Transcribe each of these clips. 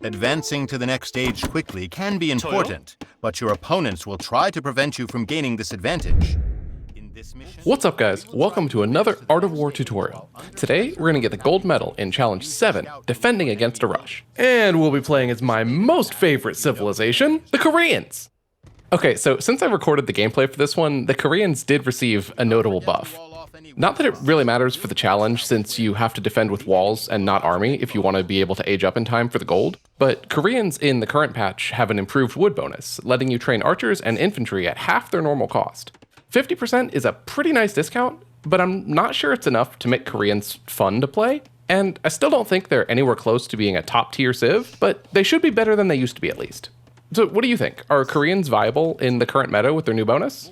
Advancing to the next stage quickly can be important, but your opponents will try to prevent you from gaining this advantage. What's up guys, welcome to another Art of War tutorial. Today we're going to get the gold medal in Challenge 7, Defending Against a Rush. And we'll be playing as my most favorite civilization, the Koreans! Okay, so since I recorded the gameplay for this one, the Koreans did receive a notable buff. Not that it really matters for the challenge, since you have to defend with walls and not army if you want to be able to age up in time for the gold, but Koreans in the current patch have an improved wood bonus, letting you train archers and infantry at half their normal cost. 50% is a pretty nice discount, but I'm not sure it's enough to make Koreans fun to play, and I still don't think they're anywhere close to being a top tier civ, but they should be better than they used to be at least. So what do you think? Are Koreans viable in the current meta with their new bonus?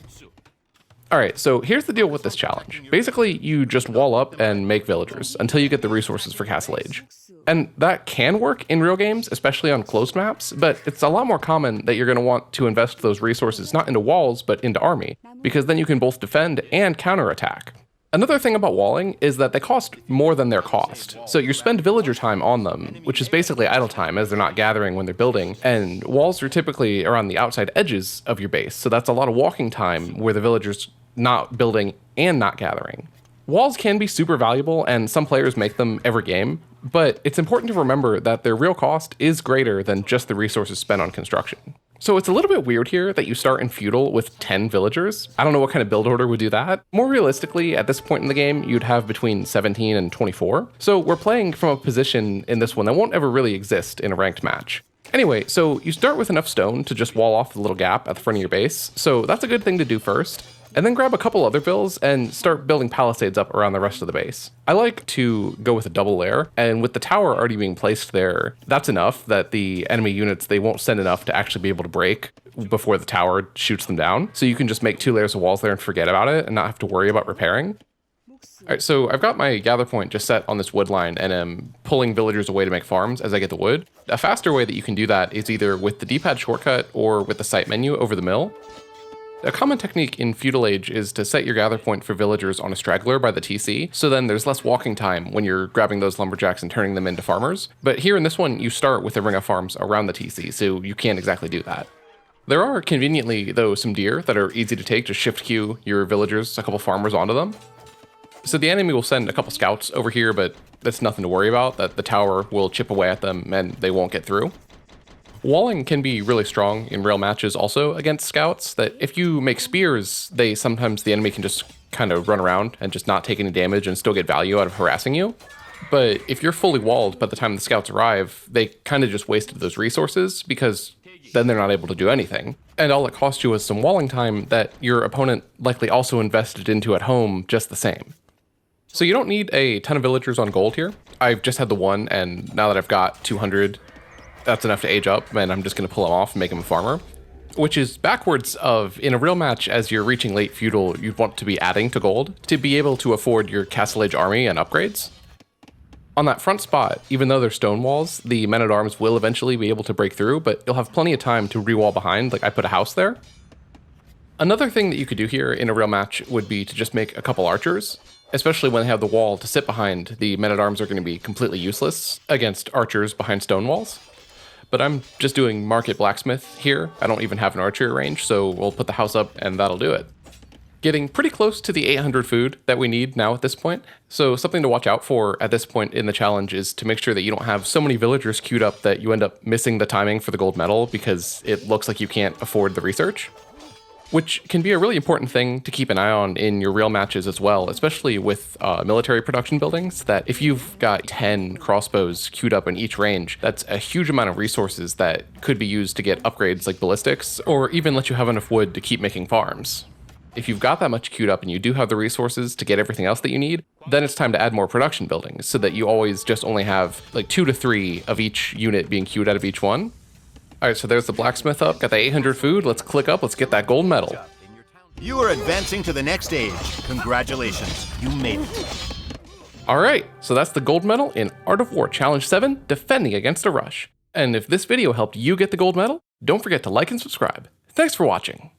Alright, so here's the deal with this challenge. Basically, you just wall up and make villagers until you get the resources for Castle Age. And that can work in real games, especially on closed maps, but it's a lot more common that you're going to want to invest those resources not into walls, but into army, because then you can both defend and counterattack. Another thing about walling is that they cost more than their cost. So you spend villager time on them, which is basically idle time as they're not gathering when they're building, and walls are typically around the outside edges of your base, so that's a lot of walking time where the villagers not building and not gathering. Walls can be super valuable and some players make them every game, but it's important to remember that their real cost is greater than just the resources spent on construction. So it's a little bit weird here that you start in feudal with 10 villagers. I don't know what kind of build order would do that. More realistically, at this point in the game, you'd have between 17 and 24. So we're playing from a position in this one that won't ever really exist in a ranked match. Anyway, so you start with enough stone to just wall off the little gap at the front of your base, so that's a good thing to do first. And then grab a couple other builds and start building palisades up around the rest of the base. I like to go with a double layer, and with the tower already being placed there, that's enough that the enemy units, they won't send enough to actually be able to break before the tower shoots them down. So you can just make 2 layers of walls there and forget about it and not have to worry about repairing. Alright, so I've got my gather point just set on this wood line and am pulling villagers away to make farms as I get the wood. A faster way that you can do that is either with the D-pad shortcut or with the site menu over the mill. A common technique in Feudal Age is to set your gather point for villagers on a straggler by the TC, so then there's less walking time when you're grabbing those lumberjacks and turning them into farmers. But here in this one, you start with a ring of farms around the TC, so you can't exactly do that. There are conveniently, though, some deer that are easy to take to shift queue your villagers, a couple farmers onto them. So the enemy will send a couple scouts over here, but that's nothing to worry about, that the tower will chip away at them and they won't get through. Walling can be really strong in real matches also against scouts, that if you make spears, sometimes the enemy can just kind of run around and just not take any damage and still get value out of harassing you. But if you're fully walled by the time the scouts arrive, they kind of just wasted those resources because then they're not able to do anything. And all it cost you was some walling time that your opponent likely also invested into at home just the same. So you don't need a ton of villagers on gold here. I've just had the one, and now that I've got 200, that's enough to age up, and I'm just going to pull him off and make him a farmer. Which is backwards of, in a real match, as you're reaching late feudal, you'd want to be adding to gold to be able to afford your Castle Age army and upgrades. On that front spot, even though they're stone walls, the men-at-arms will eventually be able to break through, but you'll have plenty of time to re-wall behind, like I put a house there. Another thing that you could do here in a real match would be to just make a couple archers. Especially when they have the wall to sit behind, the men-at-arms are going to be completely useless against archers behind stone walls. But I'm just doing market blacksmith here. I don't even have an archery range, so we'll put the house up and that'll do it. Getting pretty close to the 800 food that we need now at this point. So something to watch out for at this point in the challenge is to make sure that you don't have so many villagers queued up that you end up missing the timing for the gold medal because it looks like you can't afford the research. Which can be a really important thing to keep an eye on in your real matches as well, especially with military production buildings, that if you've got 10 crossbows queued up in each range, that's a huge amount of resources that could be used to get upgrades like ballistics, or even let you have enough wood to keep making farms. If you've got that much queued up and you do have the resources to get everything else that you need, then it's time to add more production buildings so that you always just only have like 2 to 3 of each unit being queued out of each one. Alright, so there's the blacksmith up, got the 800 food, let's click up, let's get that gold medal. You are advancing to the next stage. Congratulations, you made it. Alright, so that's the gold medal in Art of War Challenge 7, Defending Against a Rush. And if this video helped you get the gold medal, don't forget to like and subscribe. Thanks for watching.